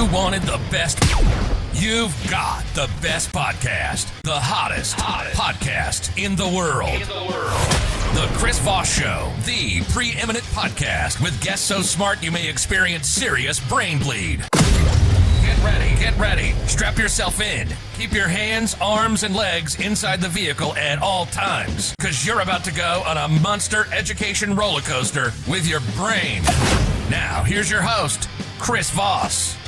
You wanted the best. You've got the best podcast. The hottest podcast in the world. The Chris Voss Show, the preeminent podcast with guests so smart you may experience serious brain bleed. Get ready. Strap yourself in. Keep your hands, arms, and legs inside the vehicle at all times, because you're about to go on a monster education roller coaster with your brain. Now, here's your host, Chris Voss.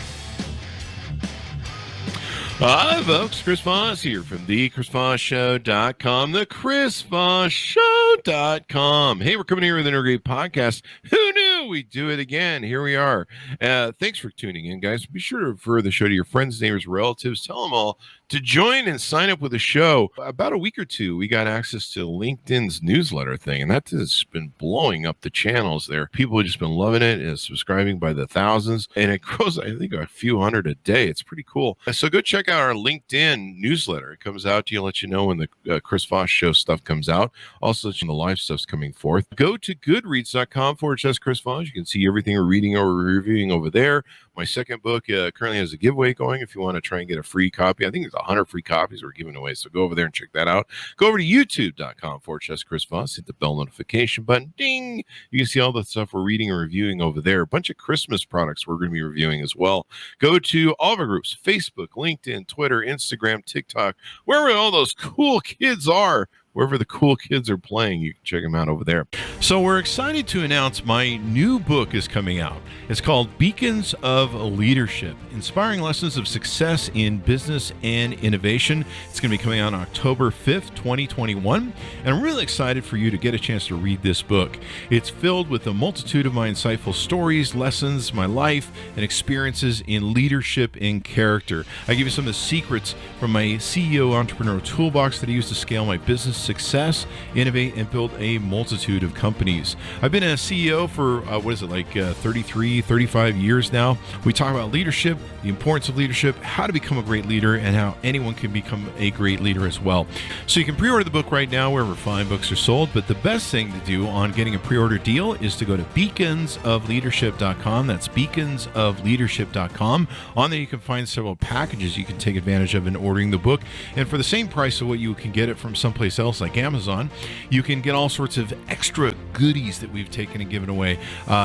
Hi, folks. Chris Voss here from the ChrisVossShow.com, the ChrisVossShow.com. Hey, we're coming here with another great podcast. Who knew we'd do it again? Here we are. Thanks for tuning in, guys. Be sure to refer the show to your friends, neighbors, relatives. Tell them all to join and sign up with the show. About a week or two, we got access to LinkedIn's newsletter thing, and that has been blowing up the channels there. People have just been loving it, subscribing by the thousands, and it grows, I think, a few hundred a day. It's pretty cool. So go check out our LinkedIn newsletter. It comes out to you, let you know when the Chris Voss Show stuff comes out. Also, when the live stuff's coming forth. Go to goodreads.com/Chris Voss. You can see everything we're reading or reviewing over there. My second book currently has a giveaway going if you want to try and get a free copy. I think there's 100 free copies we're giving away, so go over there and check that out. Go over to youtube.com/Chris Voss. Hit the bell notification button. Ding! You can see all the stuff we're reading and reviewing over there. A bunch of Christmas products we're going to be reviewing as well. Go to all of our groups, Facebook, LinkedIn, Twitter, Instagram, TikTok, wherever all those cool kids are. Wherever the cool kids are playing, you can check them out over there. So we're excited to announce my new book is coming out. It's called Beacons of Leadership, Inspiring Lessons of Success in Business and Innovation. It's going to be coming out on October 5th, 2021. And I'm really excited for you to get a chance to read this book. It's filled with a multitude of my insightful stories, lessons, my life, and experiences in leadership and character. I give you some of the secrets from my CEO entrepreneurial toolbox that I use to scale my business success, innovate, and build a multitude of companies. I've been a CEO for, 33, 35 years now. We talk about leadership, the importance of leadership, how to become a great leader, and how anyone can become a great leader as well. So you can pre-order the book right now wherever fine books are sold, but the best thing to do on getting a pre-order deal is to go to beaconsofleadership.com. That's beaconsofleadership.com. On there you can find several packages you can take advantage of in ordering the book. And for the same price of what you can get it from someplace else like Amazon, you can get all sorts of extra goodies that we've taken and given away.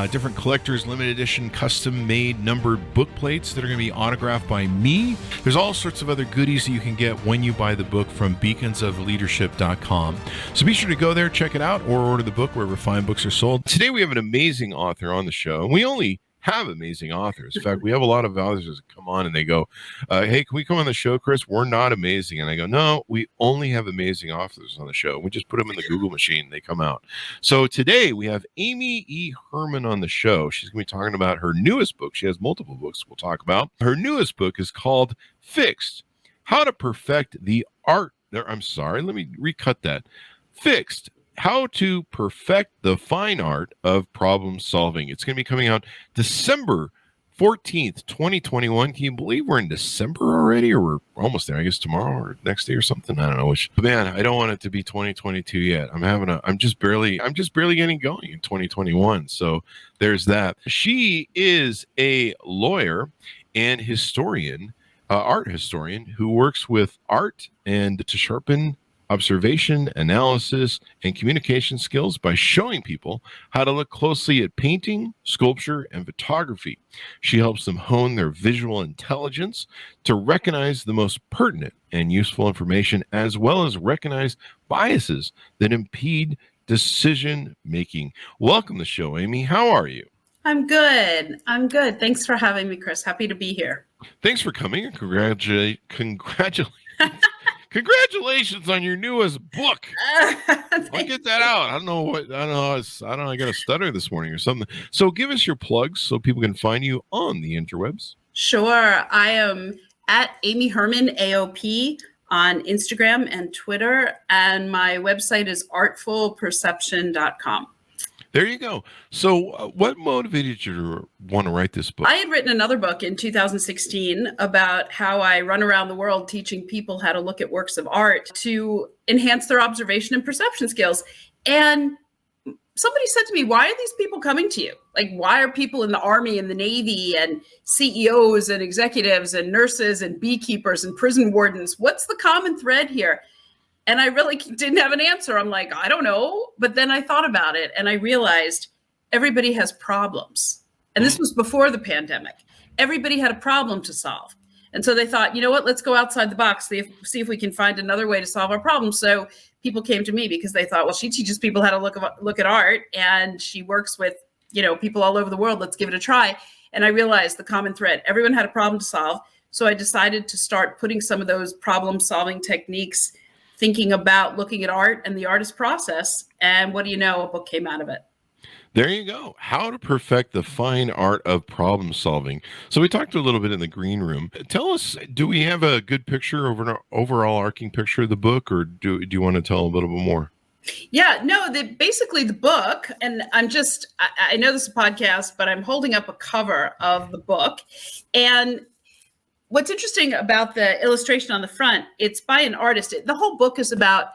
Different collectors, limited edition, custom made numbered book plates that are going to be autographed by me. There's all sorts of other goodies that you can get when you buy the book from beaconsofleadership.com. So be sure to go there, check it out, or order the book wherever fine books are sold. Today we have an amazing author on the show, and we only have amazing authors. In fact, we have a lot of authors that come on and they go, hey, can we come on the show, Chris? We're not amazing. And I go, no, we only have amazing authors on the show. We just put them in the Google machine and they come out. So today we have Amy E. Herman on the show. She's going to be talking about her newest book. She has multiple books we'll talk about. Her newest book is called Fixed: How to Perfect the Art. I'm sorry, let me recut that. Fixed: How to Perfect the Fine Art of Problem Solving. It's going to be coming out December 14th, 2021. Can you believe we're in December already? Or we're almost there, I guess tomorrow or next day or something. I don't know which. But man, I don't want it to be 2022 yet. I'm just barely getting going in 2021. So there's that. She is a lawyer and historian, art historian, who works with art and to sharpen observation, analysis, and communication skills by showing people how to look closely at painting, sculpture, and photography. She helps them hone their visual intelligence to recognize the most pertinent and useful information, as well as recognize biases that impede decision making. Welcome to the show, Amy. How are you? I'm good. Thanks for having me, Chris. Happy to be here. Thanks for coming, and congratulations on your newest book. I'll get that out. I got a stutter this morning or something. So give us your plugs so people can find you on the interwebs. Sure. I am at Amy Herman AOP on Instagram and Twitter, and my website is artfulperception.com. There you go. So what motivated you to want to write this book? I had written another book in 2016 about how I run around the world teaching people how to look at works of art to enhance their observation and perception skills. And somebody said to me, why are these people coming to you? Like, why are people in the Army and the Navy and CEOs and executives and nurses and beekeepers and prison wardens? What's the common thread here? And I really didn't have an answer. I'm like, I don't know. But then I thought about it and I realized everybody has problems. And this was before the pandemic. Everybody had a problem to solve. And so they thought, you know what, let's go outside the box, see if we can find another way to solve our problem. So people came to me because they thought, well, she teaches people how to look at art and she works with, people all over the world. Let's give it a try. And I realized the common thread, everyone had a problem to solve. So I decided to start putting some of those problem solving techniques, thinking about looking at art and the artist process. And what do you know, a book came out of it. There you go. How to perfect the fine art of problem solving. So we talked a little bit in the green room. Tell us, do we have a good picture of an overall arcing picture of the book, or do you want to tell a little bit more? Yeah, no, basically the book, and I know this is a podcast, but I'm holding up a cover of the book. And what's interesting about the illustration on the front, it's by an artist. The whole book is about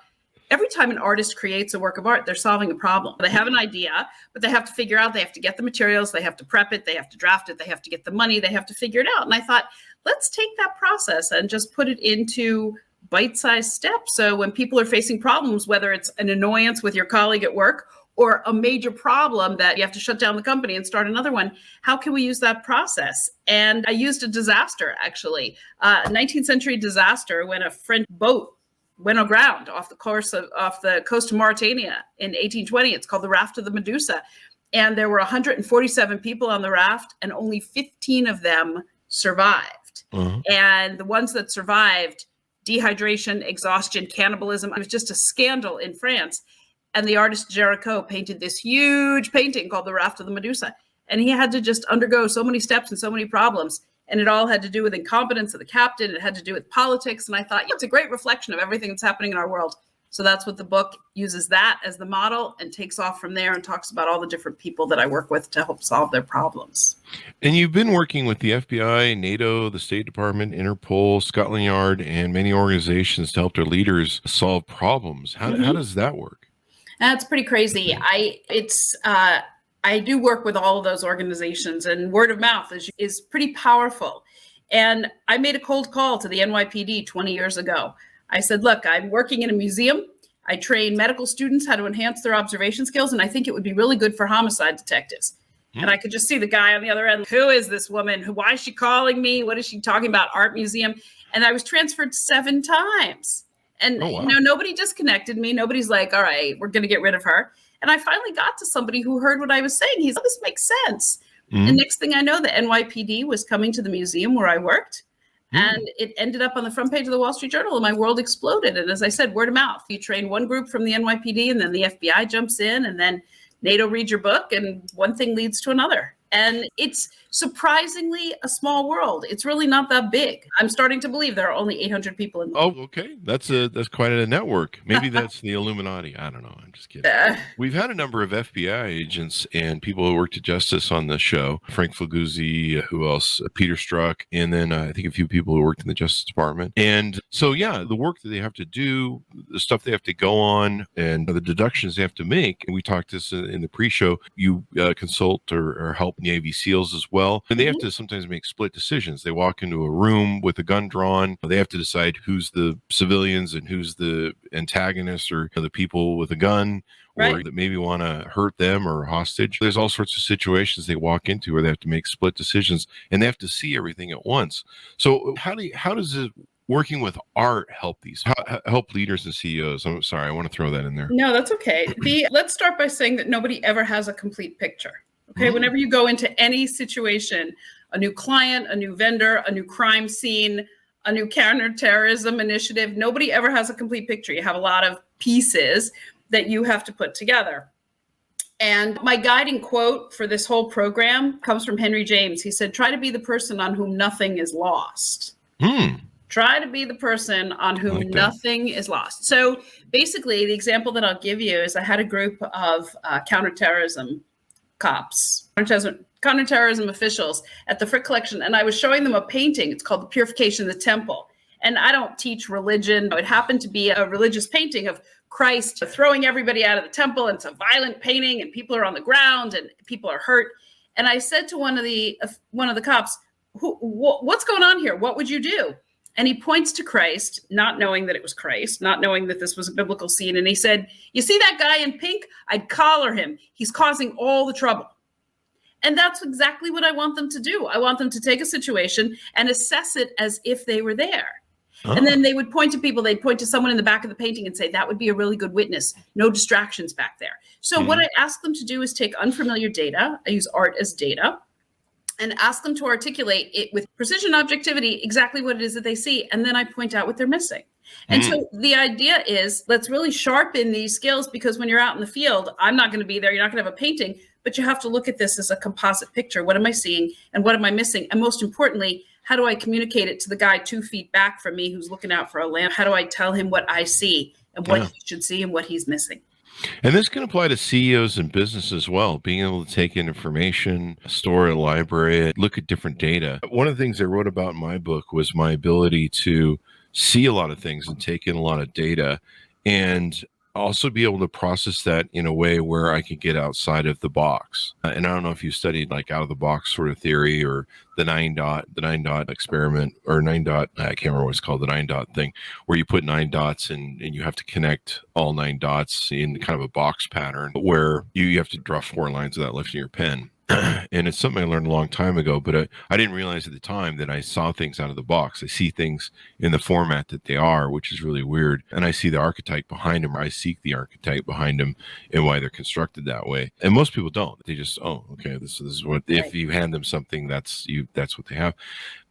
every time an artist creates a work of art, they're solving a problem. They have an idea, but they have to figure out, they have to get the materials, they have to prep it, they have to draft it, they have to get the money, they have to figure it out. And I thought, let's take that process and just put it into bite-sized steps. So when people are facing problems, whether it's an annoyance with your colleague at work or a major problem that you have to shut down the company and start another one, how can we use that process? And I used a disaster, actually, a 19th century disaster when a French boat went aground off the coast of Mauritania in 1820. It's called the Raft of the Medusa. And there were 147 people on the raft and only 15 of them survived. Uh-huh. And the ones that survived, dehydration, exhaustion, cannibalism. It was just a scandal in France. And the artist Géricault painted this huge painting called the Raft of the Medusa. And he had to just undergo so many steps and so many problems. And it all had to do with incompetence of the captain. It had to do with politics. And I thought, it's a great reflection of everything that's happening in our world. So that's what the book uses, that as the model, and takes off from there and talks about all the different people that I work with to help solve their problems. And you've been working with the FBI, NATO, the State Department, Interpol, Scotland Yard, and many organizations to help their leaders solve problems. How does that work? That's pretty crazy. I do work with all of those organizations, and word of mouth is pretty powerful. And I made a cold call to the NYPD 20 years ago. I said, look, I'm working in a museum. I train medical students how to enhance their observation skills, and I think it would be really good for homicide detectives. And I could just see the guy on the other end. Who is this woman? Why is she calling me? What is she talking about? Art museum? And I was transferred 7 times. And nobody disconnected me. Nobody's like, all right, we're going to get rid of her. And I finally got to somebody who heard what I was saying. He's like, this makes sense. Mm-hmm. And next thing I know, the NYPD was coming to the museum where I worked. And it ended up on the front page of the Wall Street Journal, and my world exploded. And as I said, word of mouth. You train one group from the NYPD, and then the FBI jumps in, and then NATO reads your book, and one thing leads to another. And it's surprisingly a small world. It's really not that big. I'm starting to believe there are only 800 people in the world. Oh, okay. That's quite a network. Maybe that's the Illuminati. I don't know. I'm just kidding. We've had a number of FBI agents and people who worked at Justice on the show. Frank Faguzzi, who else? Peter Strzok, and then I think a few people who worked in the Justice Department. And so, the work that they have to do, the stuff they have to go on, and the deductions they have to make. And we talked this in the pre-show. You consult or help Navy SEALs as well. And they have to sometimes make split decisions. They walk into a room with a gun drawn. They have to decide who's the civilians and who's the antagonists, or the people with a gun, or that maybe want to hurt them or hostage. There's all sorts of situations they walk into where they have to make split decisions, and they have to see everything at once. So how does it working with art help help leaders and CEOs? I'm sorry, I want to throw that in there. No, that's okay. Let's start by saying that nobody ever has a complete picture. Okay, whenever you go into any situation, a new client, a new vendor, a new crime scene, a new counterterrorism initiative, nobody ever has a complete picture. You have a lot of pieces that you have to put together. And my guiding quote for this whole program comes from Henry James. He said, try to be the person on whom nothing is lost. Try to be the person on whom nothing is lost. So basically, the example that I'll give you is I had a group of counterterrorism cops, counterterrorism officials at the Frick Collection, and I was showing them a painting. It's called The Purification of the Temple. And I don't teach religion. It happened to be a religious painting of Christ throwing everybody out of the temple, and it's a violent painting, and people are on the ground and people are hurt. And I said to one of the cops, what's going on here? What would you do? And he points to Christ, not knowing that it was Christ, not knowing that this was a biblical scene. And he said, you see that guy in pink? I'd collar him. He's causing all the trouble. And that's exactly what I want them to do. I want them to take a situation and assess it as if they were there. Oh. And then they would point to people. They'd point to someone in the back of the painting and say, that would be a really good witness. No distractions back there. So what I ask them to do is take unfamiliar data. I use art as data. And ask them to articulate it with precision, objectivity, exactly what it is that they see. And then I point out what they're missing. And so the idea is, let's really sharpen these skills, because when you're out in the field, I'm not going to be there. You're not going to have a painting, but you have to look at this as a composite picture. What am I seeing and what am I missing? And most importantly, how do I communicate it to the guy 2 feet back from me who's looking out for a lamp? How do I tell him what I see and what he should see and what he's missing? And this can apply to CEOs and business as well, being able to take in information, store a library, look at different data. One of the things I wrote about in my book was my ability to see a lot of things and take in a lot of data, and also be able to process that in a way where I could get outside of the box. And I don't know if you studied like out of the box sort of theory, or the nine dot experiment, or I can't remember what it's called, the 9 dot thing, where you put 9 dots and you have to connect all 9 dots in kind of a box pattern, where you have to draw 4 lines without lifting your pen. And it's something I learned a long time ago, but I didn't realize at the time that I saw things out of the box. I see things in the format that they are, which is really weird. And I see the archetype behind them, or I seek the archetype behind them and why they're constructed that way. And most people don't. They just, oh, okay, this is what, if you hand them something, that's what they have.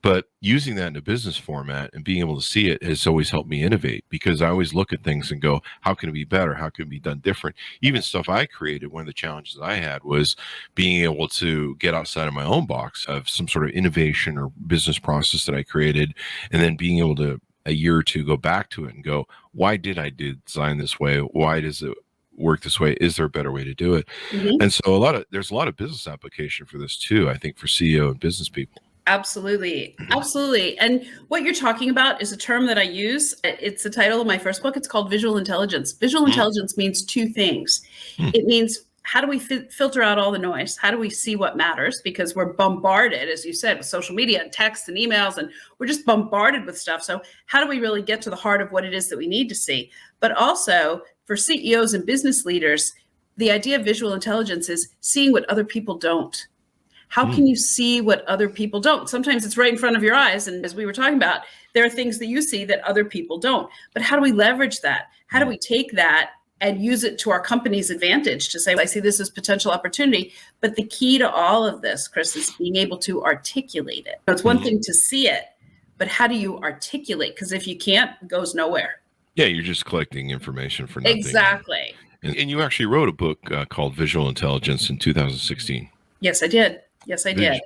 But using that in a business format and being able to see it has always helped me innovate, because I always look at things and go, how can it be better? How can it be done different? Even stuff I created, one of the challenges I had was being able to get outside of my own box of some sort of innovation or business process that I created, and then being able to a year or two go back to it and go, why did I design this way? Why does it work this way? Is there a better way to do it? And so there's a lot of business application for this too, I think, for CEO and business people. Absolutely. Absolutely. And what you're talking about is a term that I use. It's the title of my first book. It's called visual intelligence. Visual intelligence means 2 things. It means, how do we filter out all the noise? How do we see what matters? Because we're bombarded, as you said, with social media and text and emails, and we're just bombarded with stuff. So how do we really get to the heart of what it is that we need to see? But also for CEOs and business leaders, the idea of visual intelligence is seeing what other people don't. How can you see what other people don't? Sometimes it's right in front of your eyes. And as we were talking about, there are things that you see that other people don't. But how do we leverage that? How do we take that and use it to our company's advantage to say, I see this as potential opportunity? But the key to all of this, Chris, is being able to articulate it. It's one thing to see it, but how do you articulate? Because if you can't, it goes nowhere. Yeah, you're just collecting information for nothing. Exactly. And you actually wrote a book called Visual Intelligence in 2016. Yes, I did. Yes, I did.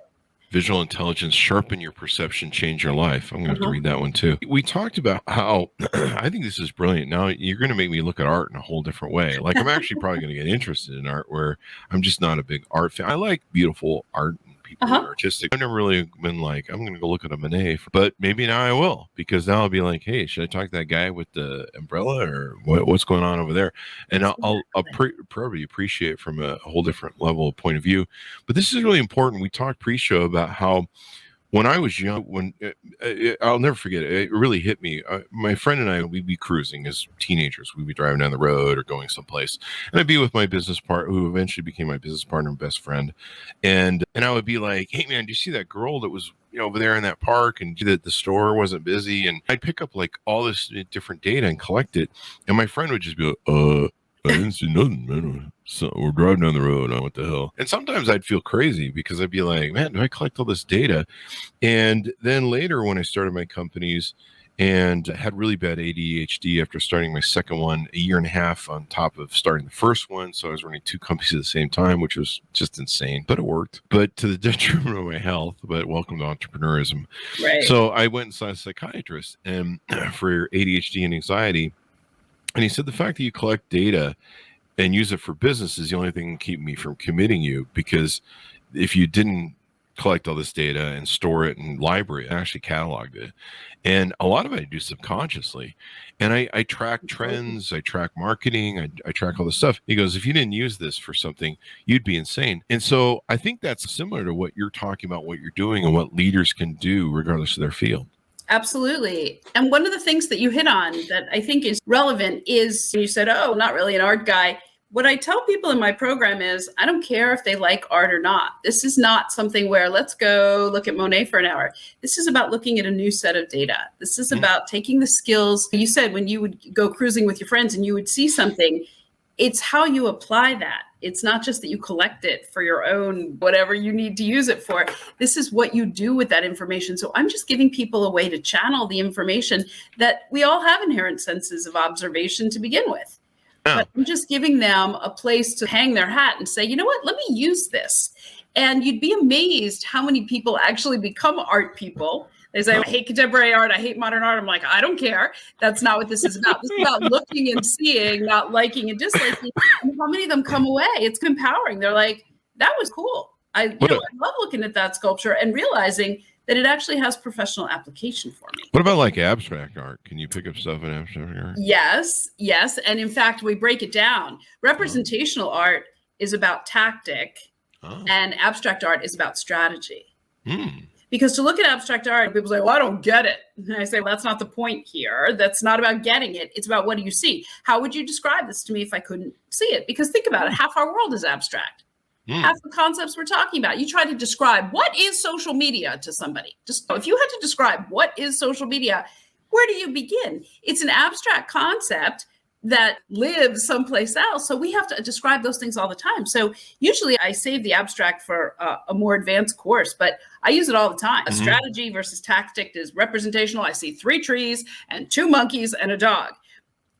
Visual Intelligence, Sharpen Your Perception, Change Your Life. I'm going to have to read that one too. We talked about how, I think this is brilliant. Now you're going to make me look at art in a whole different way. Like, I'm actually probably going to get interested in art, where I'm just not a big art fan. I like beautiful art and people who are artistic. I've never really been like, I'm going to go look at a Monet, but maybe now I will, because now I'll be like, hey, should I talk to that guy with the umbrella, or what's going on over there? And I'll probably appreciate it from a whole different level of point of view. But this is really important. We talked pre-show about how when I was young, I'll never forget it. It really hit me. My friend and I, we'd be cruising as teenagers. We'd be driving down the road or going someplace, and I'd be with my business partner, who eventually became my business partner and best friend. And I would be like, "Hey, man, do you see that girl that was over there in that park, and that the store wasn't busy?" And I'd pick up like all this different data and collect it. And my friend would just be like, I didn't see nothing, man. So we're driving down the road. What the hell? And sometimes I'd feel crazy, because I'd be like, man, do I collect all this data? And then later, when I started my companies and had really bad ADHD after starting my second one, a year and a half on top of starting the first one. So I was running 2 companies at the same time, which was just insane, but it worked. But to the detriment of my health, but welcome to entrepreneurism. Right. So I went and saw a psychiatrist and for ADHD and anxiety. And he said, the fact that you collect data and use it for business is the only thing that can keep me from committing you, because if you didn't collect all this data and store it in library. I actually cataloged it. And a lot of it I do subconsciously. And I track trends, I track marketing, I track all this stuff. He goes, if you didn't use this for something, you'd be insane. And so I think that's similar to what you're talking about, what you're doing and what leaders can do regardless of their field. Absolutely. And one of the things that you hit on that I think is relevant is you said, oh, not really an art guy. What I tell people in my program is I don't care if they like art or not. This is not something where let's go look at Monet for an hour. This is about looking at a new set of data. This is about taking the skills. You said when you would go cruising with your friends and you would see something, it's how you apply that. It's not just that you collect it for your own, whatever you need to use it for. This is what you do with that information. So I'm just giving people a way to channel the information that we all have inherent senses of observation to begin with. But I'm just giving them a place to hang their hat and say, you know what, let me use this. And you'd be amazed how many people actually become art people. They say, I hate contemporary art, I hate modern art. I'm like, I don't care. That's not what this is about. This is about looking and seeing, not liking and disliking. And how many of them come away? It's empowering. They're like, that was cool. I love looking at that sculpture and realizing that it actually has professional application for me. What about like abstract art? Can you pick up stuff in abstract art? Yes. And in fact, we break it down. Representational art is about tactic and abstract art is about strategy. Because to look at abstract art, people say, well, I don't get it. And I say, well, that's not the point here. That's not about getting it. It's about what do you see? How would you describe this to me if I couldn't see it? Because think about it. Half our world is abstract. Half the concepts we're talking about. You try to describe what is social media to somebody. Just if you had to describe what is social media, where do you begin? It's an abstract concept that lives someplace else. So we have to describe those things all the time. So usually I save the abstract for a more advanced course, but I use it all the time. A strategy versus tactic is representational. I see 3 trees and 2 monkeys and a dog.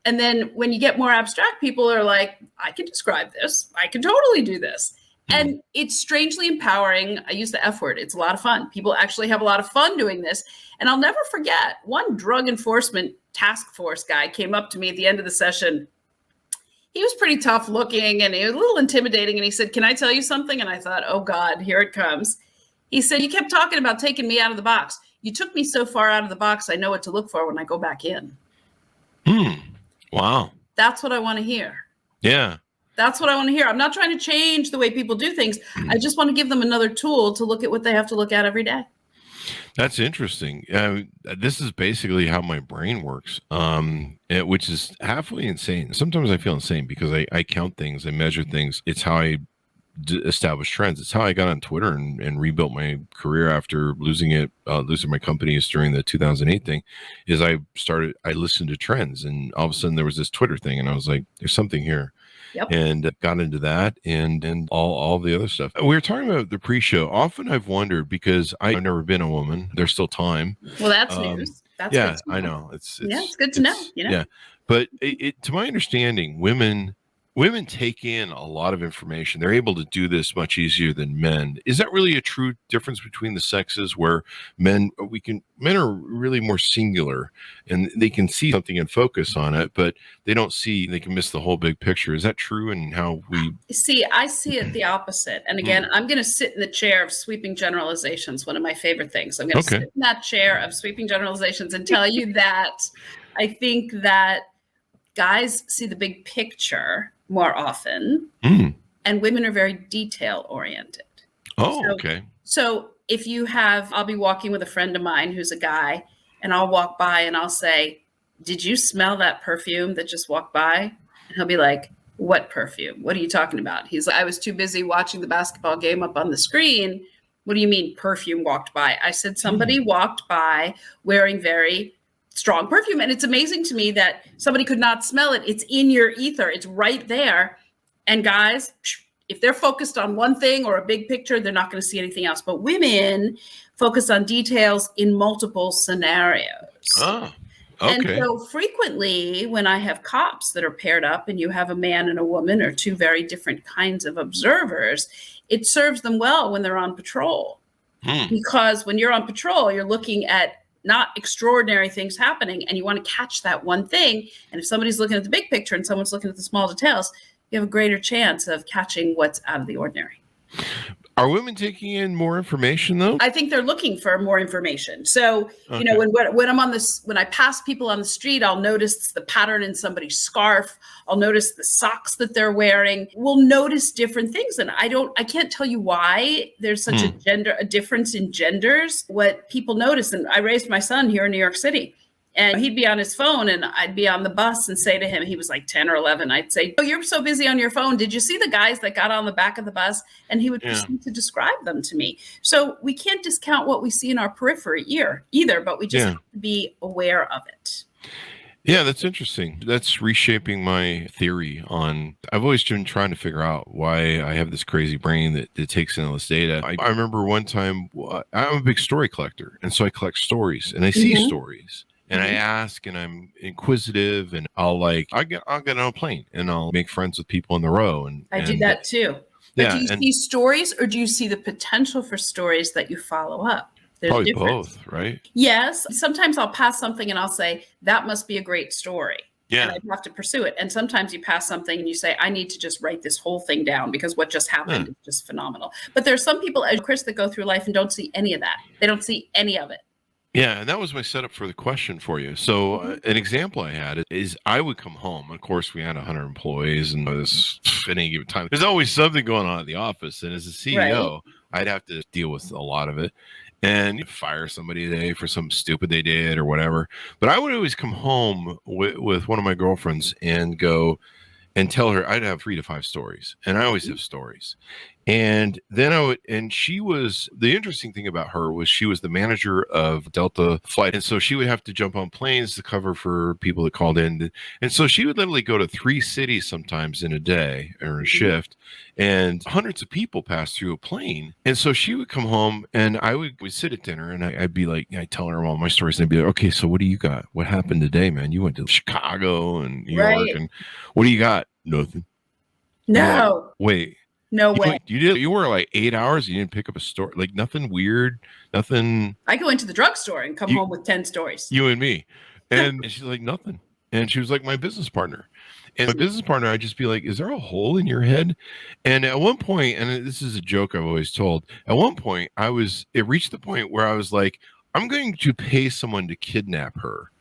And then when you get more abstract, people are like, I can describe this. I can totally do this. And it's strangely empowering. I use the F word. It's a lot of fun. People actually have a lot of fun doing this. And I'll never forget, one drug enforcement task force guy came up to me at the end of the session. He was pretty tough looking and he was a little intimidating. And he said, can I tell you something? And I thought, oh God, here it comes. He said, you kept talking about taking me out of the box. You took me so far out of the box, I know what to look for when I go back in. Wow. That's what I want to hear. Yeah. That's what I want to hear. I'm not trying to change the way people do things. I just want to give them another tool to look at what they have to look at every day. That's interesting. This is basically how my brain works, which is halfway insane. Sometimes I feel insane because I count things, I measure things. It's how I establish trends. It's how I got on Twitter and rebuilt my career after losing my companies during the 2008 thing. Is I listened to trends, and all of a sudden there was this Twitter thing, and I was like, there's something here. Yep. And got into that and all the other stuff. We were talking about the pre-show. Often I've wondered, because I've never been a woman. There's still time. Well, that's news. That's yeah, I know. It's good to know. You know? Yeah, but to my understanding, women take in a lot of information. They're able to do this much easier than men. Is that really a true difference between the sexes, where men are really more singular and they can see something and focus on it, but they can miss the whole big picture? Is that true? And how we see, I see it the opposite. And again, I'm going to sit in the chair of sweeping generalizations. One of my favorite things. I'm going to sit in that chair of sweeping generalizations and tell you that I think that guys see the big picture more often, and women are very detail oriented. Okay. So if I'll be walking with a friend of mine who's a guy, and I'll walk by and I'll say, did you smell that perfume that just walked by? And he'll be like, what perfume? What are you talking about? He's like, I was too busy watching the basketball game up on the screen. What do you mean perfume walked by? I said, somebody walked by wearing very strong perfume. And it's amazing to me that somebody could not smell it. It's in your ether. It's right there. And guys, if they're focused on one thing or a big picture, they're not going to see anything else. But women focus on details in multiple scenarios. Oh, okay. And so frequently when I have cops that are paired up and you have a man and a woman or two very different kinds of observers, it serves them well when they're on patrol. Because when you're on patrol, you're looking at not extraordinary things happening, and you want to catch that one thing. And if somebody's looking at the big picture and someone's looking at the small details, you have a greater chance of catching what's out of the ordinary. Are women taking in more information though? I think they're looking for more information. So, you know, when I'm on this, when I pass people on the street, I'll notice the pattern in somebody's scarf. I'll notice the socks that they're wearing. We'll notice different things. And I can't tell you why there's such a difference in genders, what people notice. And I raised my son here in New York City. And he'd be on his phone and I'd be on the bus and say to him, he was like 10 or 11. I'd say, "Oh, you're so busy on your phone. Did you see the guys that got on the back of the bus?" And he would proceed to describe them to me. So we can't discount what we see in our periphery either, but we just have to be aware of it. Yeah, that's interesting. That's reshaping my theory on, I've always been trying to figure out why I have this crazy brain that takes in all this data. I remember one time, I'm a big story collector. And so I collect stories and I see stories. And I ask, and I'm inquisitive, and I'll get on a plane, and I'll make friends with people in the row. And I do that too. But do you see stories, or do you see the potential for stories that you follow up? There's probably both, right? Yes. Sometimes I'll pass something and I'll say, that must be a great story. Yeah. And I'd have to pursue it. And sometimes you pass something and you say, I need to just write this whole thing down because what just happened is just phenomenal. But there's some people, as Chris, that go through life and don't see any of that. They don't see any of it. Yeah, and that was my setup for the question for you. So an example I had is I would come home. Of course, we had 100 employees, and this at any given time, there's always something going on at the office. And as a CEO, I'd have to deal with a lot of it, and fire somebody today for something stupid they did or whatever. But I would always come home with one of my girlfriends and go and tell her I'd have 3 to 5 stories, and I always have stories. And then she was, the interesting thing about her was she was the manager of Delta flight. And so she would have to jump on planes to cover for people that called in. And so she would literally go to 3 cities sometimes in a day or a shift, and hundreds of people pass through a plane. And so she would come home and we'd sit at dinner, and I'd be like, I'd tell her all my stories, and I'd be like, okay, so what do you got? What happened today, man? You went to Chicago and New York, and what do you got? Nothing. No. Wait. No way. You were like 8 hours. You didn't pick up a story, like nothing weird, nothing. I go into the drugstore and come home with 10 stories. You and me. And she's like, nothing. And she was like my business partner. And my business partner, I'd just be like, is there a hole in your head? And at one point, and this is a joke I've always told, at one point it reached the point where I was like, I'm going to pay someone to kidnap her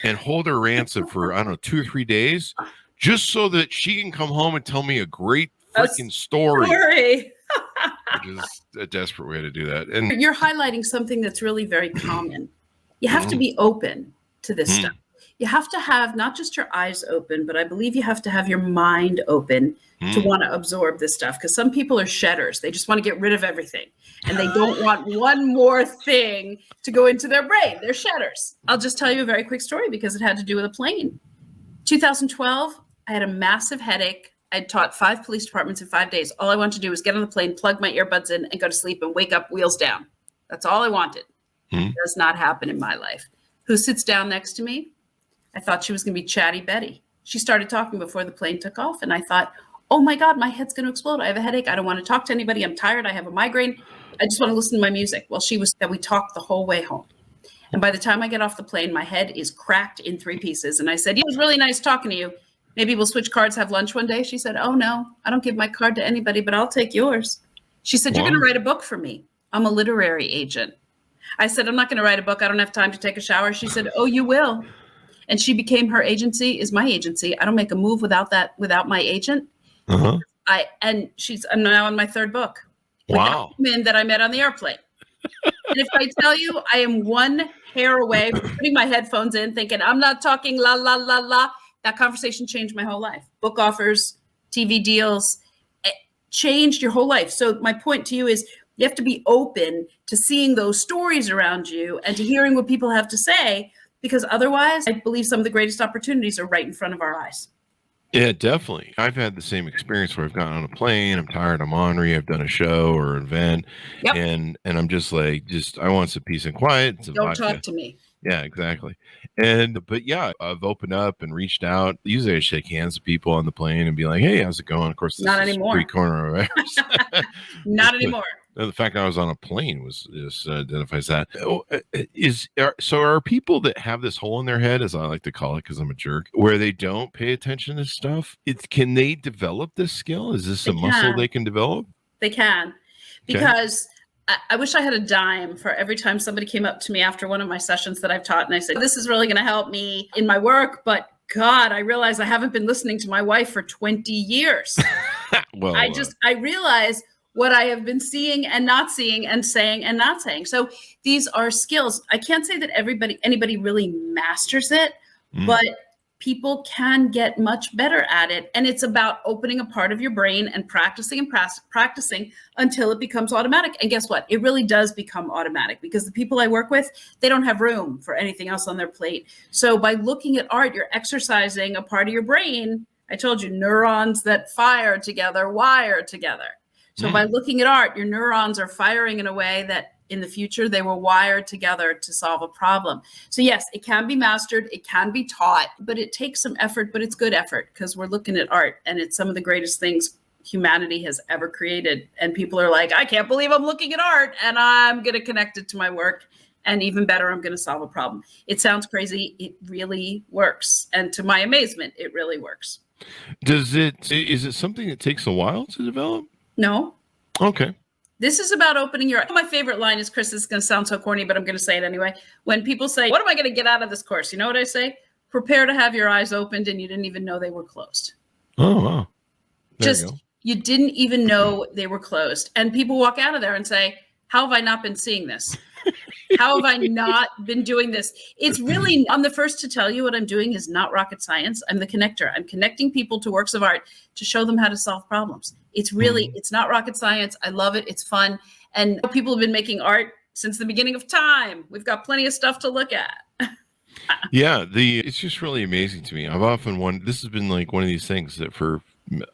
and hold her ransom for, I don't know, 2 or 3 days, just so that she can come home and tell me a great freaking story. Which is a desperate way to do that. And you're highlighting something that's really very common. You have to be open to this stuff. You have to have not just your eyes open, but I believe you have to have your mind open to want to absorb this stuff. Because some people are shedders. They just want to get rid of everything. And they don't want one more thing to go into their brain. They're shedders. I'll just tell you a very quick story because it had to do with a plane. 2012, I had a massive headache. I'd taught 5 police departments in 5 days. All I wanted to do was get on the plane, plug my earbuds in, and go to sleep and wake up wheels down. That's all I wanted. It does not happen in my life. Who sits down next to me? I thought she was going to be Chatty Betty. She started talking before the plane took off, and I thought, oh my God, my head's going to explode. I have a headache. I don't want to talk to anybody. I'm tired. I have a migraine. I just want to listen to my music. Well, we talked the whole way home. And by the time I get off the plane, my head is cracked in 3 pieces. And I said, it was really nice talking to you. Maybe we'll switch cards, have lunch one day. She said, oh, no, I don't give my card to anybody, but I'll take yours. She said, you're going to write a book for me. I'm a literary agent. I said, I'm not going to write a book. I don't have time to take a shower. She said, oh, you will. And she became her agency is my agency. I don't make a move without my agent. I'm now on my 3rd book. Wow. Men that I met on the airplane. And if I tell you, I am one hair away from putting my headphones in, thinking I'm not talking la, la, la, la. That conversation changed my whole life. Book offers, TV deals, it changed your whole life. So my point to you is you have to be open to seeing those stories around you and to hearing what people have to say, because otherwise I believe some of the greatest opportunities are right in front of our eyes. Yeah, definitely. I've had the same experience where I've gotten on a plane, I'm tired, I'm ornery, I've done a show or an event, and I'm just like, I want some peace and quiet. Don't talk to me. Yeah, exactly. But yeah, I've opened up and reached out. Usually I shake hands with people on the plane and be like, hey, how's it going? Of course, this not is anymore. Pre-coronavirus. Not anymore. The fact that I was on a plane identifies that. So are people that have this hole in their head, as I like to call it, because I'm a jerk, where they don't pay attention to stuff? Can they develop this skill? Is this a muscle they can develop? They can. because I wish I had a dime for every time somebody came up to me after one of my sessions that I've taught and I said, this is really going to help me in my work, but God, I realize I haven't been listening to my wife for 20 years. Well, I realize what I have been seeing and not seeing and saying and not saying. So these are skills. I can't say that anybody really masters it, but people can get much better at it. And it's about opening a part of your brain and practicing until it becomes automatic. And guess what? It really does become automatic because the people I work with, they don't have room for anything else on their plate. So by looking at art, you're exercising a part of your brain. I told you, neurons that fire together, wire together. So by looking at art, your neurons are firing in a way that in the future, they were wired together to solve a problem. So yes, it can be mastered, it can be taught, but it takes some effort, but it's good effort because we're looking at art and it's some of the greatest things humanity has ever created. And people are like, I can't believe I'm looking at art and I'm going to connect it to my work. And even better, I'm going to solve a problem. It sounds crazy. It really works. And to my amazement, it really works. Is it something that takes a while to develop? No. Okay. This is about opening your. My favorite line is, Chris, this is going to sound so corny, but I'm going to say it anyway. When people say, what am I going to get out of this course? You know what I say? Prepare to have your eyes opened and you didn't even know they were closed. Oh, wow. You didn't even know they were closed. And people walk out of there and say, how have I not been seeing this? How have I not been doing this? It's really, I'm the first to tell you what I'm doing is not rocket science. I'm the connector. I'm connecting people to works of art to show them how to solve problems. It's really, it's not rocket science. I love it. It's fun. And people have been making art since the beginning of time. We've got plenty of stuff to look at. Yeah, it's just really amazing to me. I've often wondered, this has been like one of these things that for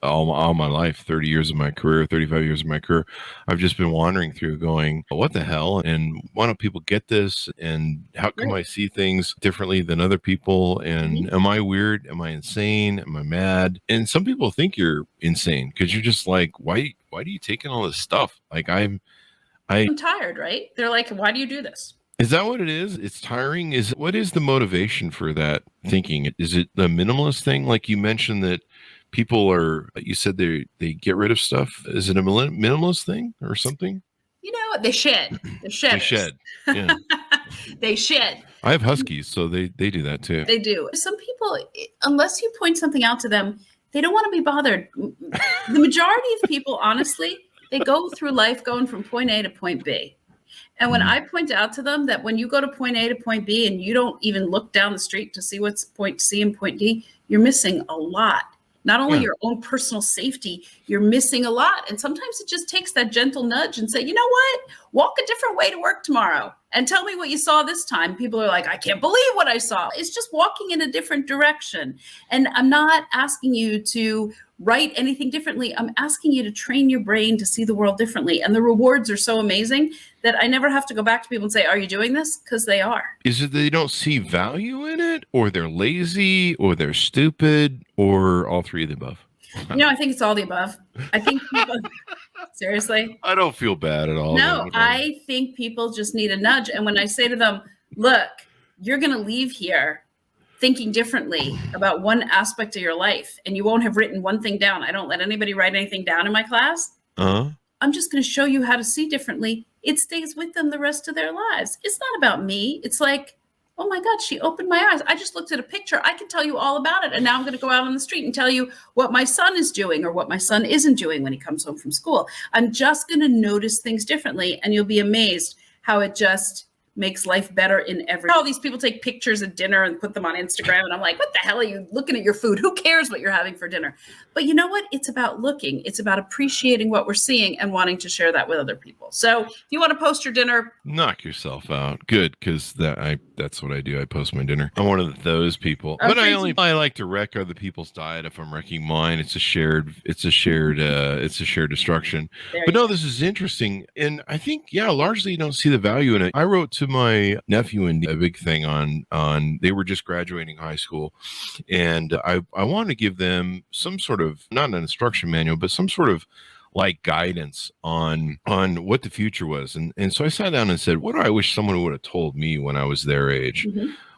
all my life, 30 years of my career, 35 years of my career, I've just been wandering through going, what the hell? And why don't people get this? And how come I see things differently than other people? And am I weird? Am I insane? Am I mad? And some people think you're insane because you're just like, why do you take in all this stuff? Like I'm tired, right? They're like, why do you do this? Is that what it is? It's tiring. What is the motivation for that thinking? Is it the minimalist thing? Like you mentioned that you said they get rid of stuff. Is it a minimalist thing or something? You know, they shed. They shed. Yeah. They shed. I have huskies, so they do that too. They do. Some people, unless you point something out to them, they don't want to be bothered. The majority of people, honestly, they go through life going from point A to point B. And when I point out to them that when you go to point A to point B and you don't even look down the street to see what's point C and point D, you're missing a lot. Not only your own personal safety, you're missing a lot. And sometimes it just takes that gentle nudge and say, you know what? Walk a different way to work tomorrow and tell me what you saw this time. People are like, I can't believe what I saw. It's just walking in a different direction. And I'm not asking you to write anything differently. I'm asking you to train your brain to see the world differently. And the rewards are so amazing that I never have to go back to people and say, are you doing this? Because they are. Is it they don't see value in it, or they're lazy, or they're stupid, or all three of the above? I think it's all the above. I think people, seriously. I don't feel bad at all. No, I think people just need a nudge. And when I say to them, look, you're going to leave here thinking differently about one aspect of your life, and you won't have written one thing down. I don't let anybody write anything down in my class. I'm just going to show you how to see differently. It stays with them the rest of their lives. It's not about me. It's like, oh my God, she opened my eyes. I just looked at a picture. I can tell you all about it. And now I'm going to go out on the street and tell you what my son is doing or what my son isn't doing when he comes home from school. I'm just going to notice things differently. And you'll be amazed how it just makes life better in every. All these people take pictures at dinner and put them on Instagram. And I'm like, what the hell are you looking at your food? Who cares what you're having for dinner? But you know what? It's about looking. It's about appreciating what we're seeing and wanting to share that with other people. So if you want to post your dinner, knock yourself out. Good. Because that's what I do. I post my dinner. I'm one of those people. But I like to wreck other people's diet if I'm wrecking mine. It's a shared destruction. But no, this is interesting. And I think, largely you don't see the value in it. I wrote to my nephew and a big thing on they were just graduating high school, and I wanted to give them some sort of, not an instruction manual, but some sort of like guidance on what the future was. And so I sat down and said, what do I wish someone would have told me when I was their age?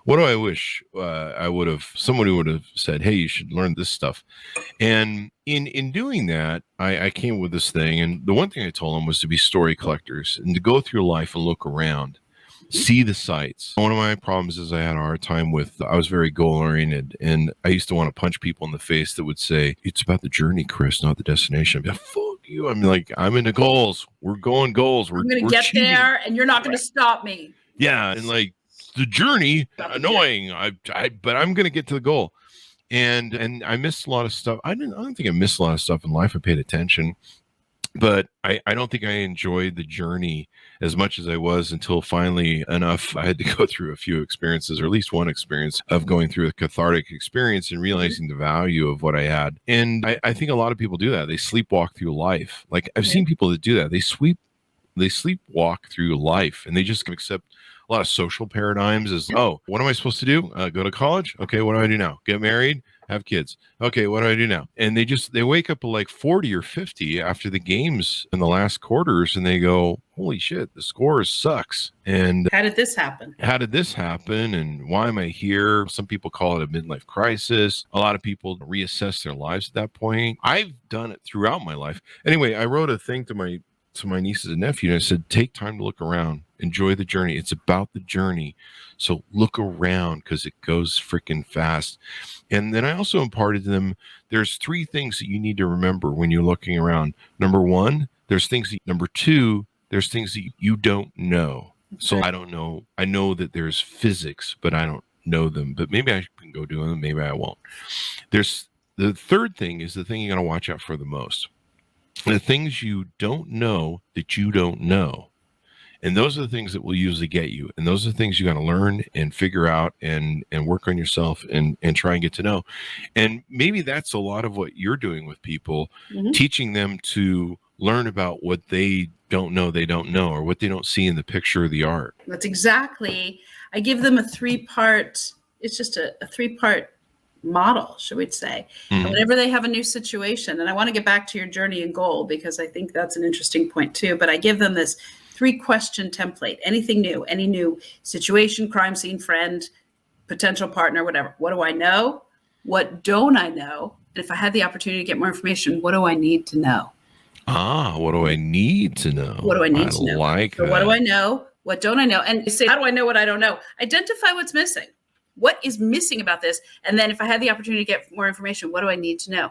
What do I wish somebody would have said, hey, you should learn this stuff. And in doing that, I came with this thing. And the one thing I told them was to be story collectors and to go through life and look around, see the sights. One of my problems is I had a hard time I was very goal oriented, and I used to want to punch people in the face that would say, it's about the journey, Chris, not the destination. I'd be like, fuck you. I'm like, I'm into goals. We're going goals. I'm going to get achieving. there and you're not going to stop me. Yeah. And like the journey, annoying. But I'm going to get to the goal. And I missed a lot of stuff. I don't think I missed a lot of stuff in life. I paid attention. But I don't think I enjoyed the journey as much as I was until finally enough. I had to go through a few experiences, or at least one experience of going through a cathartic experience and realizing the value of what I had. And I think a lot of people do that. They sleepwalk through life. Like I've seen people that do that. They sleepwalk through life, and they just accept a lot of social paradigms as, oh, what am I supposed to do? Go to college? Okay, what do I do now? Get married? Have kids? Okay, what do I do now? And they wake up at like 40 or 50 after the games in the last quarters, and they go, holy shit, the score sucks. And how did this happen? And why am I here? Some people call it a midlife crisis. A lot of people reassess their lives at that point. I've done it throughout my life. Anyway, I wrote a thing to my nieces and nephew, and I said, take time to look around, enjoy the journey. It's about the journey. So look around because it goes freaking fast. And then I also imparted to them, there's 3 things that you need to remember when you're looking around. Number 1, number 2, there's things that you don't know. Okay. So I don't know. I know that there's physics, but I don't know them, but maybe I can go do them. Maybe I won't. There's the third thing is the thing you got to watch out for the most. The things you don't know that you don't know. And those are the things that will usually get you. And those are the things you got to learn and figure out and work on yourself and try and get to know. And maybe that's a lot of what you're doing with people, teaching them to learn about what they don't know, or what they don't see in the picture of the art. That's exactly. I give them a 3-part, it's just a 3-part model, should we say. And whenever they have a new situation, and I want to get back to your journey and goal, because I think that's an interesting point too, but I give them this 3-question template. Anything new, any new situation, crime scene, friend, potential partner, whatever. What do I know? What don't I know? And if I had the opportunity to get more information, what do I need to know? What do I need to know? What do I need to know? Like so that. What do I know? What don't I know? And say, how do I know what I don't know? Identify what's missing. What is missing about this? And then if I had the opportunity to get more information, what do I need to know?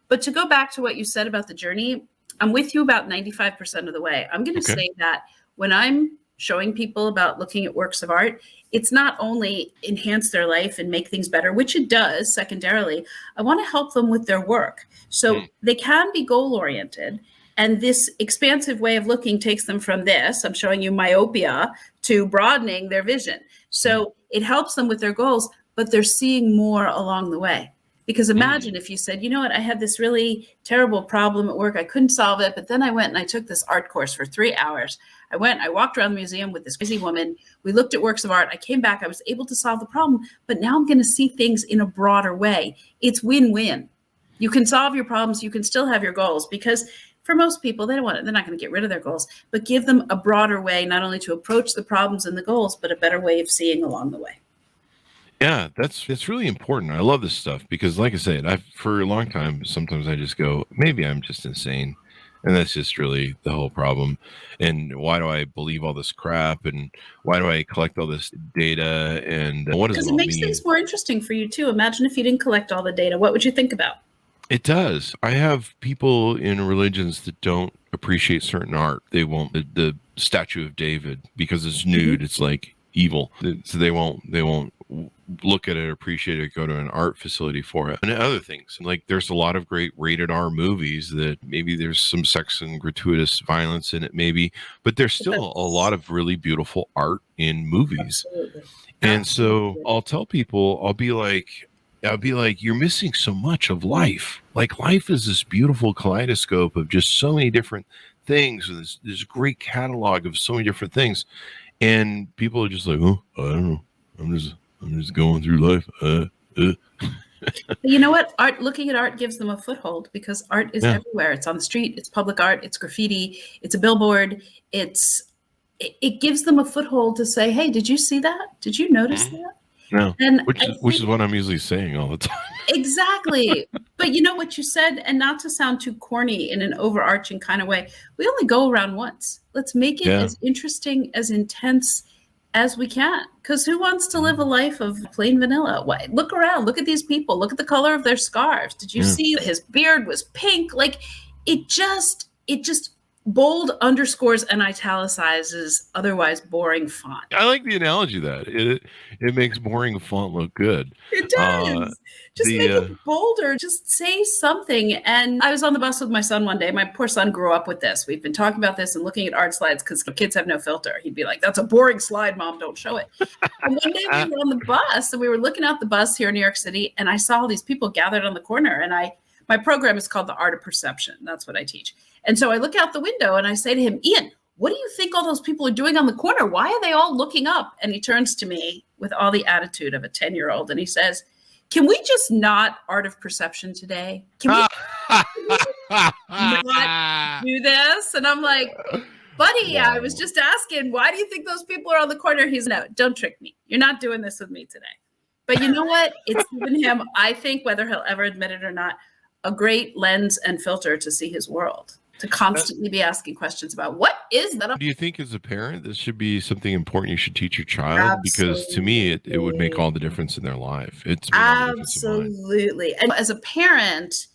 But to go back to what you said about the journey, I'm with you about 95% of the way. I'm going to say that when I'm showing people about looking at works of art, it's not only enhance their life and make things better, which it does secondarily. I want to help them with their work. So they can be goal-oriented. And this expansive way of looking takes them from this, I'm showing you myopia, to broadening their vision. So it helps them with their goals, but they're seeing more along the way. Because imagine if you said, you know what, I had this really terrible problem at work. I couldn't solve it. But then I went and I took this art course for 3 hours. I walked around the museum with this crazy woman. We looked at works of art. I came back. I was able to solve the problem. But now I'm going to see things in a broader way. It's win-win. You can solve your problems. You can still have your goals, because for most people, they're not going to get rid of their goals, but give them a broader way, not only to approach the problems and the goals, but a better way of seeing along the way. Yeah, it's really important. I love this stuff because, like I said, for a long time, sometimes I just go, maybe I'm just insane. And that's just really the whole problem. And why do I believe all this crap? And why do I collect all this data? And what does it all mean? Because it makes things more interesting for you, too. Imagine if you didn't collect all the data. What would you think about? It does. I have people in religions that don't appreciate certain art. They won't. The statue of David, because it's nude, it's like evil. So they won't look at it, appreciate it, go to an art facility for it. And other things, like there's a lot of great rated R movies that maybe there's some sex and gratuitous violence in it, maybe, but there's still a lot of really beautiful art in movies. Absolutely. And so I'll tell people, I'll be like, you're missing so much of life. Like life is this beautiful kaleidoscope of just so many different things. This great catalog of so many different things. And people are just like, oh, I don't know. I'm just going through life. You know what? Looking at art gives them a foothold, because art is everywhere. It's on the street. It's public art. It's graffiti. It's a billboard. It gives them a foothold to say, hey, did you see that? Did you notice that? No, And which is what I'm usually saying all the time. exactly. But you know what you said, and not to sound too corny in an overarching kind of way, we only go around once. Let's make it as interesting, as intense as we can. Because who wants to live a life of plain vanilla? What? Look around. Look at these people. Look at the color of their scarves. Did you see his beard was pink? Like it just bold underscores and italicizes otherwise boring font. I like the analogy that it makes boring font look good. It does. Just make it bolder. Just say something. And I was on the bus with my son one day. My poor son grew up with this. We've been talking about this and looking at art slides because kids have no filter. He'd be like, "That's a boring slide, Mom. Don't show it." And one day we were on the bus and we were looking out the bus here in New York City, and I saw all these people gathered on the corner. And my program is called The Art of Perception. That's what I teach. And so I look out the window and I say to him, "Ian, what do you think all those people are doing on the corner? Why are they all looking up?" And he turns to me with all the attitude of a 10-year-old and he says, "Can we just not art of perception today? Can we not do this?" And I'm like, "Buddy, I was just asking, why do you think those people are on the corner?" He's, "No, don't trick me. You're not doing this with me today." But you know what? It's given him, I think, whether he'll ever admit it or not, a great lens and filter to see his world, to constantly be asking questions about what is that. Do you think as a parent, this should be something important you should teach your child? Absolutely. Because to me, it would make all the difference in their life. It's absolutely. And as a parent,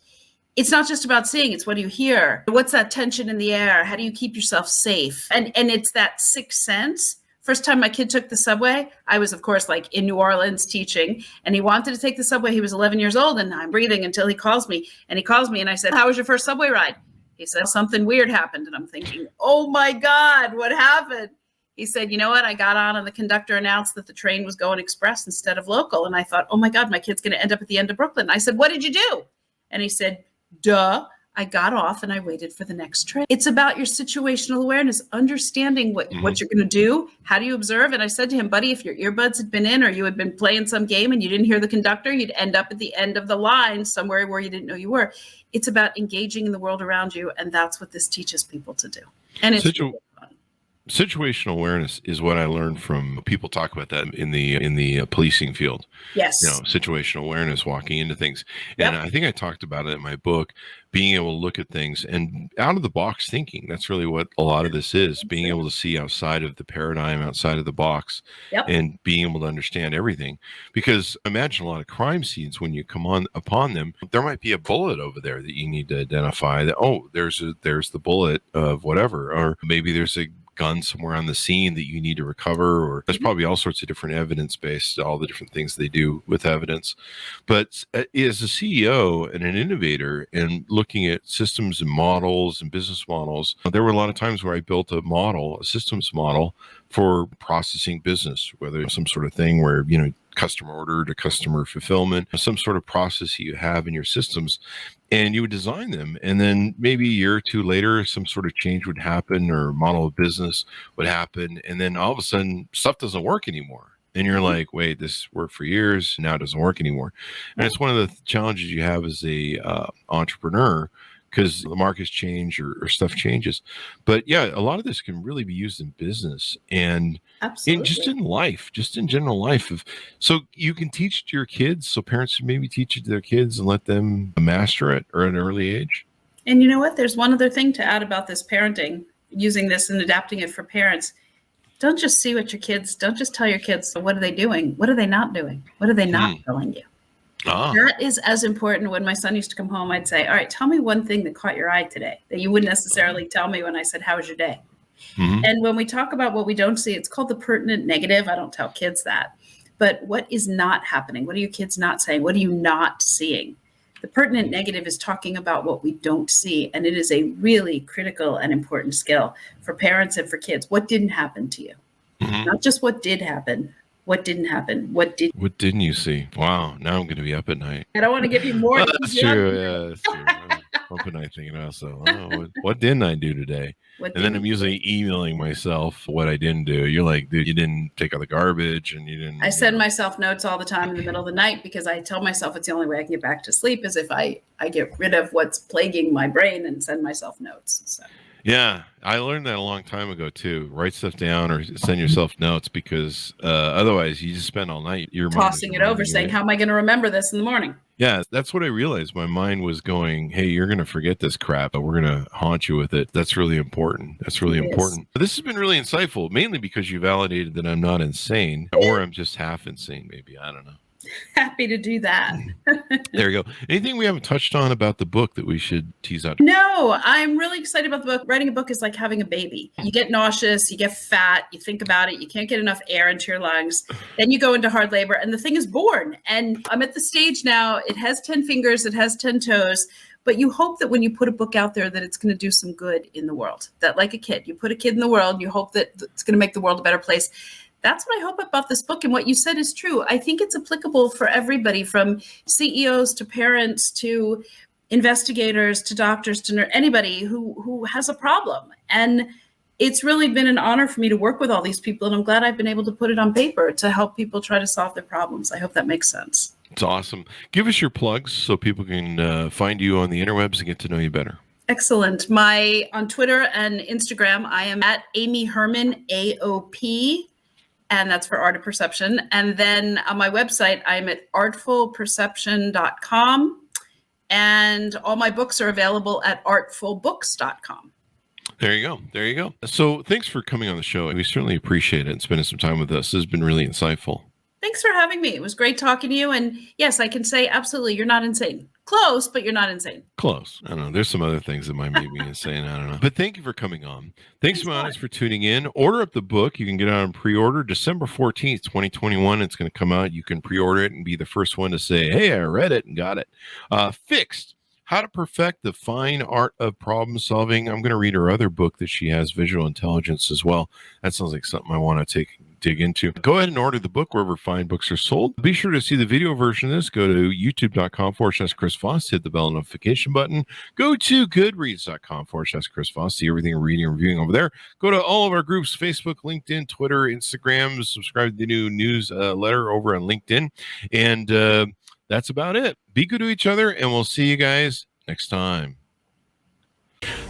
it's not just about seeing, it's what do you hear? What's that tension in the air? How do you keep yourself safe? And it's that sixth sense. First time my kid took the subway, I was, of course, like in New Orleans teaching, and he wanted to take the subway. He was 11 years old, and I'm breathing until he calls me. And he calls me, and I said, "How was your first subway ride?" He said, "Something weird happened." And I'm thinking, oh my God, what happened? He said, "You know what? I got on and the conductor announced that the train was going express instead of local." And I thought, oh my God, my kid's going to end up at the end of Brooklyn. I said, "What did you do?" And he said, "Duh. I got off and I waited for the next train." It's about your situational awareness, understanding what you're going to do. How do you observe? And I said to him, "Buddy, if your earbuds had been in or you had been playing some game and you didn't hear the conductor, you'd end up at the end of the line somewhere where you didn't know you were." It's about engaging in the world around you. And that's what this teaches people to do. And it's situational awareness is what I learned from people talk about that in the policing field. Yes. Situational awareness, walking into things. And I think I talked about it in my book, being able to look at things and out of the box thinking. That's really what a lot of this is, being able to see outside of the paradigm, outside of the box, and being able to understand everything. Because imagine a lot of crime scenes, when you come upon them, there might be a bullet over there that you need to identify that, oh, there's the bullet of whatever, or maybe there's a gun somewhere on the scene that you need to recover, or there's probably all sorts of different evidence based, all the different things they do with evidence. But as a CEO and an innovator and looking at systems and models and business models, there were a lot of times where I built a systems model for processing business, whether it's some sort of thing where, customer order to customer fulfillment, some sort of process you have in your systems, and you would design them. And then maybe a year or two later, some sort of change would happen or model of business would happen. And then all of a sudden stuff doesn't work anymore. And you're like, wait, this worked for years. Now it doesn't work anymore. And it's one of the challenges you have as a entrepreneur, because the markets change or stuff changes. But yeah, a lot of this can really be used in business and just in life, just in general life. So you can teach it to your kids. So parents should maybe teach it to their kids and let them master it or at an early age. And you know what? There's one other thing to add about this parenting, using this and adapting it for parents. Don't just see what don't just tell your kids, what are they doing? What are they not doing? What are they not telling you? That is as important. When my son used to come home, I'd say, all right, tell me one thing that caught your eye today that you wouldn't necessarily tell me when I said, how was your day? And when we talk about what we don't see, it's called the pertinent negative. I don't tell kids that. But what is not happening? What are your kids not saying? What are you not seeing? The pertinent negative is talking about what we don't see. And it is a really critical and important skill for parents and for kids. What didn't happen to you? Not just what did happen. What didn't happen? What didn't you see? Wow. Now I'm going to be up at night. I don't want to give you more. That's true. Yeah, that's true. I'm up at night thinking also, what didn't I do today? And then I'm usually emailing myself what I didn't do. You're like, dude, you didn't take out the garbage and you didn't. I send myself notes all the time in the middle of the night because I tell myself it's the only way I can get back to sleep is if I get rid of what's plaguing my brain and send myself notes. So. Yeah, I learned that a long time ago too. Write stuff down or send yourself notes because otherwise you just spend all night your mind is Tossing it over, reminding you, saying, right? how am I going to remember this in the morning? Yeah, that's what I realized. My mind was going, hey, you're going to forget this crap, but we're going to haunt you with it. That's really important. That's really It is. important. This has been really insightful, mainly because you validated that I'm not insane, or I'm just half insane, maybe. I don't know. Happy to do that. There you go. Anything we haven't touched on about the book that we should tease out? No, I'm really excited about the book. Writing a book is like having a baby. You get nauseous, you get fat, you think about it, you can't get enough air into your lungs. Then you go into hard labor and the thing is born. And I'm at the stage now, it has 10 fingers, it has 10 toes. But you hope that when you put a book out there that it's going to do some good in the world. That like a kid, you put a kid in the world, you hope that it's going to make the world a better place. That's what I hope about this book. And what you said is true. I think it's applicable for everybody from CEOs to parents to investigators to doctors to anybody who has a problem. And it's really been an honor for me to work with all these people. And I'm glad I've been able to put it on paper to help people try to solve their problems. I hope that makes sense. It's awesome. Give us your plugs so people can find you on the interwebs and get to know you better. Excellent. On Twitter and Instagram, I am at Amy Herman, AOP. And that's for Art of Perception. And then on my website, I'm at artfulperception.com. And all my books are available at artfulbooks.com. There you go. There you go. So thanks for coming on the show. We certainly appreciate it and spending some time with us. This has been really insightful. Thanks for having me. It was great talking to you. And yes, I can say absolutely, you're not insane. Close, but you're not insane. Close. I don't know. There's some other things that might make me insane. I don't know. But thank you for coming on. Thanks, Monis, for tuning in. Order up the book. You can get it on pre-order December 14th, 2021. It's going to come out. You can pre-order it and be the first one to say, hey, I read it and got it. Fixed. How to Perfect the Fine Art of Problem Solving. I'm going to read her other book that she has, Visual Intelligence, as well. That sounds like something I want to dig into. Go ahead and order the book wherever fine books are sold. Be sure to see the video version of this. Go to youtube.com/Chris Voss. Hit the bell notification button. Go to goodreads.com/Chris Voss. See everything we're reading and reviewing over there. Go to all of our groups, Facebook, LinkedIn, Twitter, Instagram. Subscribe to the new newsletter over on LinkedIn. And that's about it. Be good to each other, and we'll see you guys next time.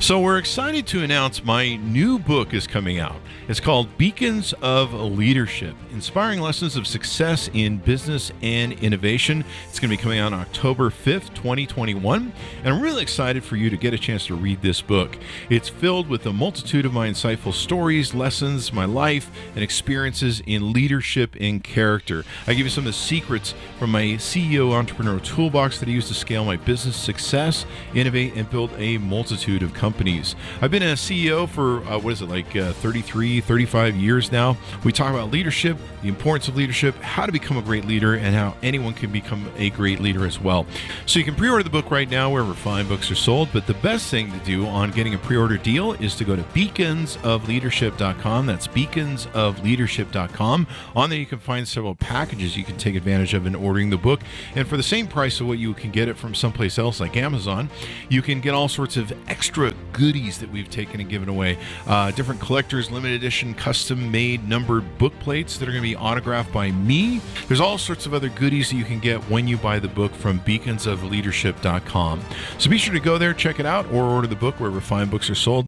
So we're excited to announce my new book is coming out. It's called Beacons of Leadership, Inspiring Lessons of Success in Business and Innovation. It's going to be coming out on October 5th, 2021. And I'm really excited for you to get a chance to read this book. It's filled with a multitude of my insightful stories, lessons, my life, and experiences in leadership and character. I give you some of the secrets from my CEO entrepreneur toolbox that I use to scale my business success, innovate, and build a multitude of companies. I've been a CEO for 35 years now. We talk about leadership, the importance of leadership, how to become a great leader, and how anyone can become a great leader as well. So you can pre-order the book right now wherever fine books are sold, but the best thing to do on getting a pre-order deal is to go to beaconsofleadership.com. That's beaconsofleadership.com. On there you can find several packages you can take advantage of in ordering the book. And for the same price of what you can get it from someplace else like Amazon, you can get all sorts of extra goodies that we've taken and given away. Different collectors, limited edition, custom made numbered book plates that are going to be autographed by me. There's all sorts of other goodies that you can get when you buy the book from beaconsofleadership.com. So be sure to go there, check it out, or order the book wherever fine books are sold.